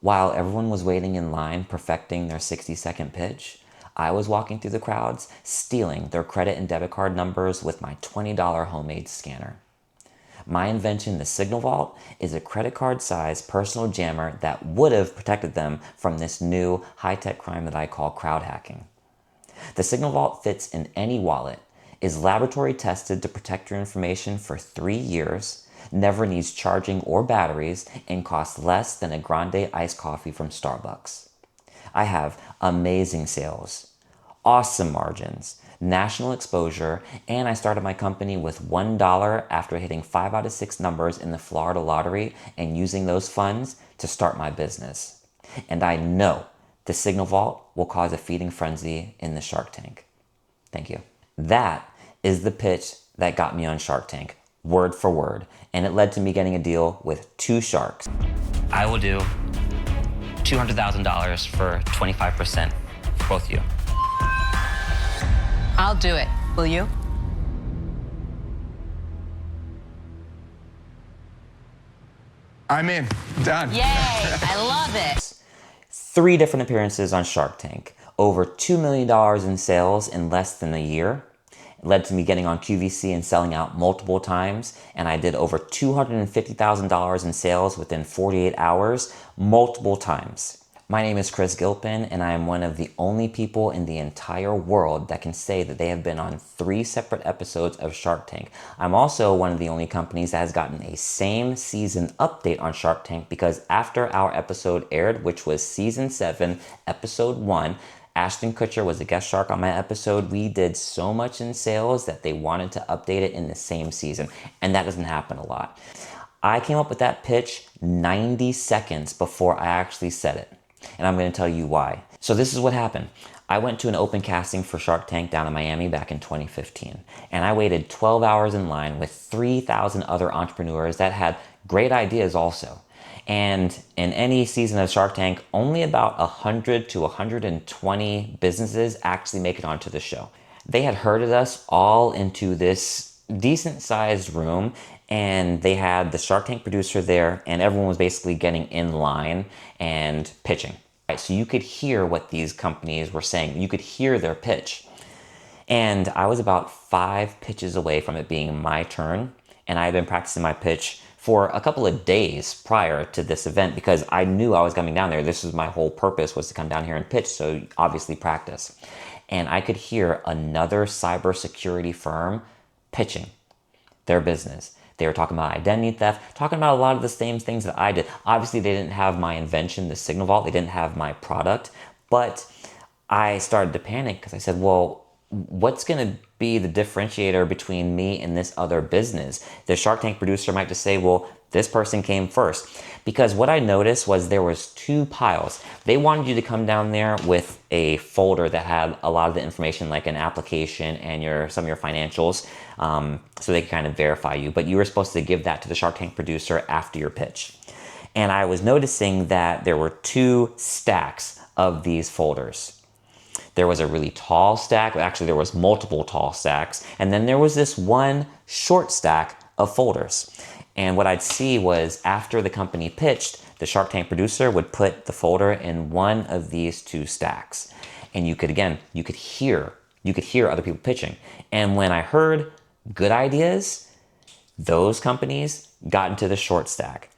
While everyone was waiting in line perfecting their 60-second pitch, I was walking through the crowds, stealing their credit and debit card numbers with my $20 homemade scanner. My invention, the SignalVault, is a credit card-sized personal jammer that would have protected them from this new high-tech crime that I call crowd hacking. The SignalVault fits in any wallet, is laboratory tested to protect your information for 3 years, never needs charging or batteries, and costs less than a grande iced coffee from Starbucks. I have amazing sales, awesome margins, national exposure, and I started my company with $1 after hitting 5 out of 6 numbers in the Florida lottery and using those funds to start my business. And I know the SignalVault will cause a feeding frenzy in the Shark Tank. Thank you. That is the pitch that got me on Shark Tank, word for word, and it led to me getting a deal with 2 sharks. I will do $200,000 for 25% for both of you. I'll do it. Will you? I'm in. Done. Yay! I love it. 3 different appearances on Shark Tank, over $2 million in sales in less than a year. It led to me getting on QVC and selling out multiple times, and I did over $250,000 in sales within 48 hours, multiple times. My name is Chris Gilpin, and I am one of the only people in the entire world that can say that they have been on 3 separate episodes of Shark Tank. I'm also one of the only companies that has gotten a same season update on Shark Tank, because after our episode aired, which was season 7, episode 1, Ashton Kutcher was a guest shark on my episode. We did so much in sales that they wanted to update it in the same season, and that doesn't happen a lot. I came up with that pitch 90 seconds before I actually said it. And I'm going to tell you why. So this is what happened. I went to an open casting for Shark Tank down in Miami back in 2015. And I waited 12 hours in line with 3,000 other entrepreneurs that had great ideas also. And in any season of Shark Tank, only about 100 to 120 businesses actually make it onto the show. They had herded us all into this decent sized room, and they had the Shark Tank producer there, and everyone was basically getting in line and pitching. Right, so you could hear what these companies were saying. You could hear their pitch. And I was about 5 pitches away from it being my turn, and I had been practicing my pitch for a couple of days prior to this event because I knew I was coming down there. This was my whole purpose, was to come down here and pitch, so obviously practice. And I could hear another cybersecurity firm pitching their business. They were talking about identity theft, talking about a lot of the same things that I did. Obviously, they didn't have my invention, the SignalVault. They didn't have my product. But I started to panic because I said, well, what's going to be the differentiator between me and this other business? The Shark Tank producer might just say, well, this person came first. Because what I noticed was there was 2 piles. They wanted you to come down there with a folder that had a lot of the information, like an application and some of your financials, so they could kind of verify you. But you were supposed to give that to the Shark Tank producer after your pitch. And I was noticing that there were 2 stacks of these folders. There was a really tall stack. Actually, there was multiple tall stacks. And then there was this one short stack of folders. And what I'd see was after the company pitched, the Shark Tank producer would put the folder in one of these 2 stacks. And you could hear other people pitching. And when I heard good ideas, those companies got into the short stack.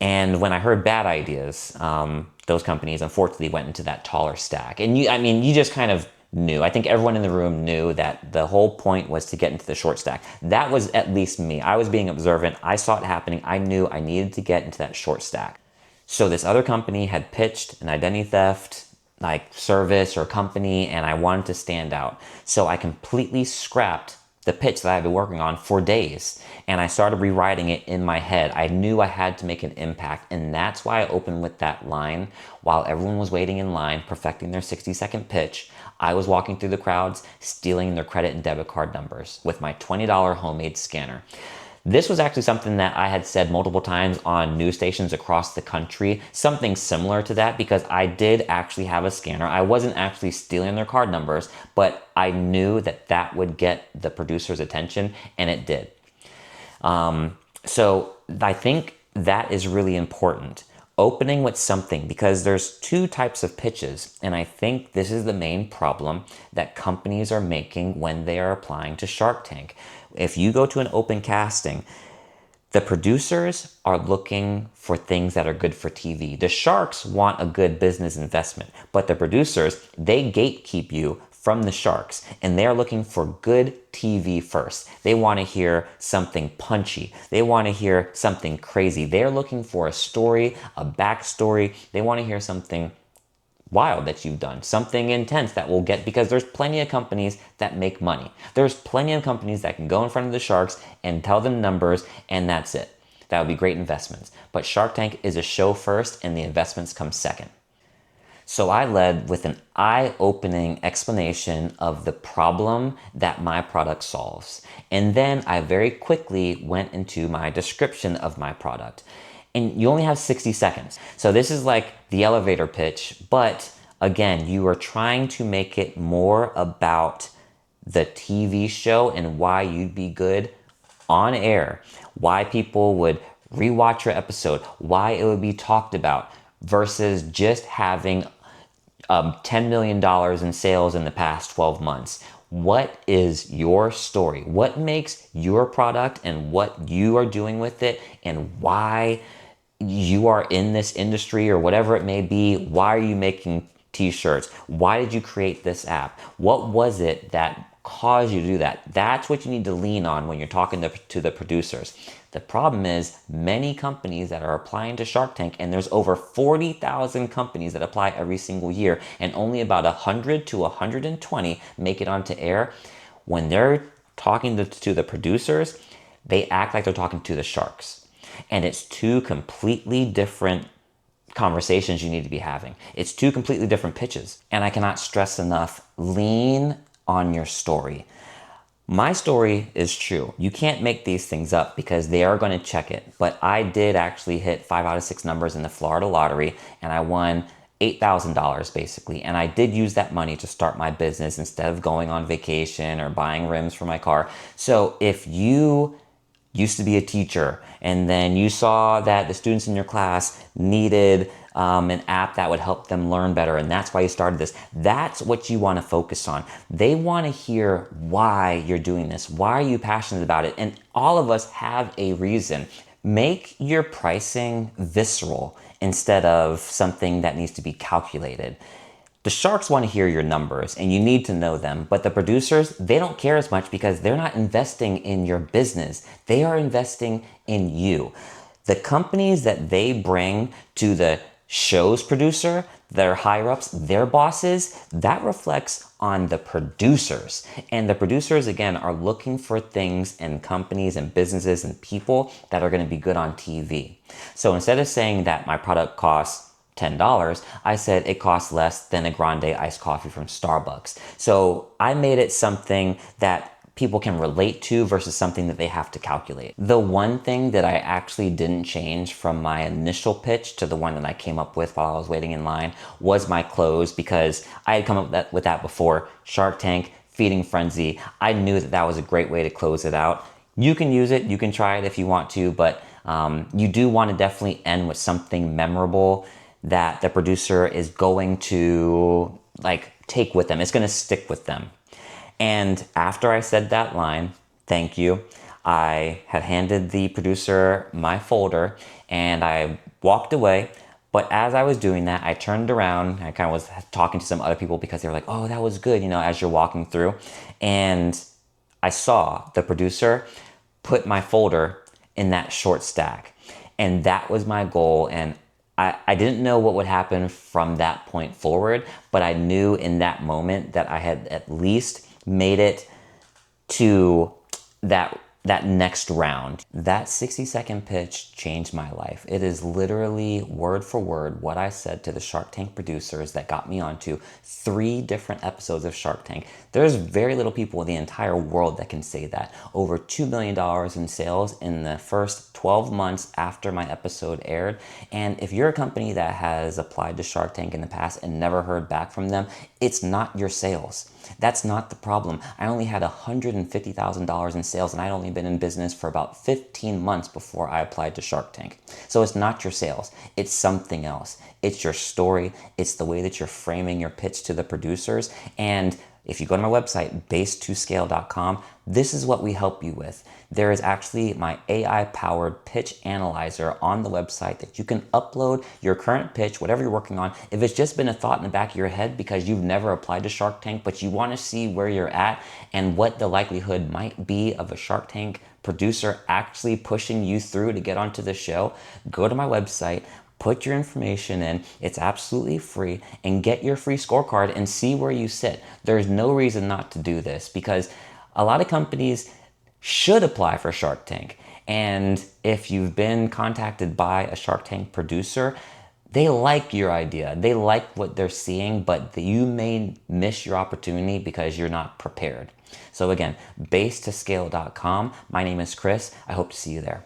And when I heard bad ideas, those companies unfortunately went into that taller stack. And you just kind of knew. I think everyone in the room knew that the whole point was to get into the short stack. That was at least me. I was being observant. I saw it happening. I knew I needed to get into that short stack. So this other company had pitched an identity theft like service or company, and I wanted to stand out. So I completely scrapped the pitch that I had been working on for days, and I started rewriting it in my head. I knew I had to make an impact, and that's why I opened with that line. While everyone was waiting in line, perfecting their 60-second pitch, I was walking through the crowds, stealing their credit and debit card numbers with my $20 homemade scanner. This was actually something that I had said multiple times on news stations across the country, something similar to that, because I did actually have a scanner. I wasn't actually stealing their card numbers, but I knew that that would get the producer's attention, and it did. So I think that is really important. Opening with something, because there's two types of pitches, and I think this is the main problem that companies are making when they are applying to Shark Tank. If you go to an open casting, the producers are looking for things that are good for TV. The sharks want a good business investment, but the producers, they gatekeep you from the sharks, and they're looking for good TV first. They want to hear something punchy. They want to hear something crazy. They're looking for a story, a backstory. They want to hear something wild that you've done, something intense that will get, because there's plenty of companies that make money. There's plenty of companies that can go in front of the sharks and tell them numbers, and that's it. That would be great investments. But Shark Tank is a show first, and the investments come second. So I led with an eye-opening explanation of the problem that my product solves. And then I very quickly went into my description of my product. And you only have 60 seconds. So this is like the elevator pitch, but again, you are trying to make it more about the TV show and why you'd be good on air, why people would rewatch your episode, why it would be talked about, versus just having $10 million in sales in the past 12 months. What is your story? What makes your product and what you are doing with it, and why you are in this industry or whatever it may be? Why are you making t-shirts? Why did you create this app? What was it that caused you to do that? That's what you need to lean on when you're talking to the producers. The problem is many companies that are applying to Shark Tank, and there's over 40,000 companies that apply every single year, and only about 100 to 120 make it onto air. When they're talking to the producers, they act like they're talking to the sharks. And it's two completely different conversations you need to be having. It's two completely different pitches. And I cannot stress enough, lean on your story. My story is true. You can't make these things up because they are going to check it. But I did actually hit 5 out of 6 numbers in the Florida lottery, and I won $8,000 basically. And I did use that money to start my business instead of going on vacation or buying rims for my car. So if you used to be a teacher and then you saw that the students in your class needed an app that would help them learn better, and that's why you started this, that's what you want to focus on. They want to hear why you're doing this. Why are you passionate about it? And all of us have a reason. Make your pricing visceral instead of something that needs to be calculated. The sharks want to hear your numbers and you need to know them, but the producers, they don't care as much because they're not investing in your business. They are investing in you. The companies that they bring to the show's producer, their higher ups, their bosses, that reflects on the producers. And the producers, again, are looking for things and companies and businesses and people that are going to be good on TV. So instead of saying that my product costs $10, I said it costs less than a grande iced coffee from Starbucks. So I made it something that people can relate to versus something that they have to calculate. The one thing that I actually didn't change from my initial pitch to the one that I came up with while I was waiting in line was my close, because I had come up with that before. Shark Tank, Feeding Frenzy. I knew that that was a great way to close it out. You can use it, you can try it if you want to, but you do want to definitely end with something memorable that the producer is going to take with them. It's going to stick with them. And after I said that line, thank you, I had handed the producer my folder and I walked away. But as I was doing that, I turned around. I kind of was talking to some other people because they were like, oh, that was good, as you're walking through. And I saw the producer put my folder in that short stack. And that was my goal. And I didn't know what would happen from that point forward, but I knew in that moment that I had at least made it to that next round. That 60-second pitch changed my life. It is literally word for word what I said to the Shark Tank producers that got me onto 3 different episodes of Shark Tank. There's very little people in the entire world that can say that. Over $2 million in sales in the first 12 months after my episode aired. And if you're a company that has applied to Shark Tank in the past and never heard back from them, it's not your sales. That's not the problem. I only had $150,000 in sales and I'd only been in business for about 15 months before I applied to Shark Tank. So it's not your sales, it's something else. It's your story, it's the way that you're framing your pitch to the producers. And if you go to my website, base2scale.com, this is what we help you with. There is actually my AI-powered pitch analyzer on the website that you can upload your current pitch, whatever you're working on. If it's just been a thought in the back of your head because you've never applied to Shark Tank, but you want to see where you're at and what the likelihood might be of a Shark Tank producer actually pushing you through to get onto the show, go to my website, put your information in, it's absolutely free, and get your free scorecard and see where you sit. There's no reason not to do this because a lot of companies should apply for Shark Tank. And if you've been contacted by a Shark Tank producer, they like your idea, they like what they're seeing, but you may miss your opportunity because you're not prepared. So again, base2scale.com. My name is Chris. I hope to see you there.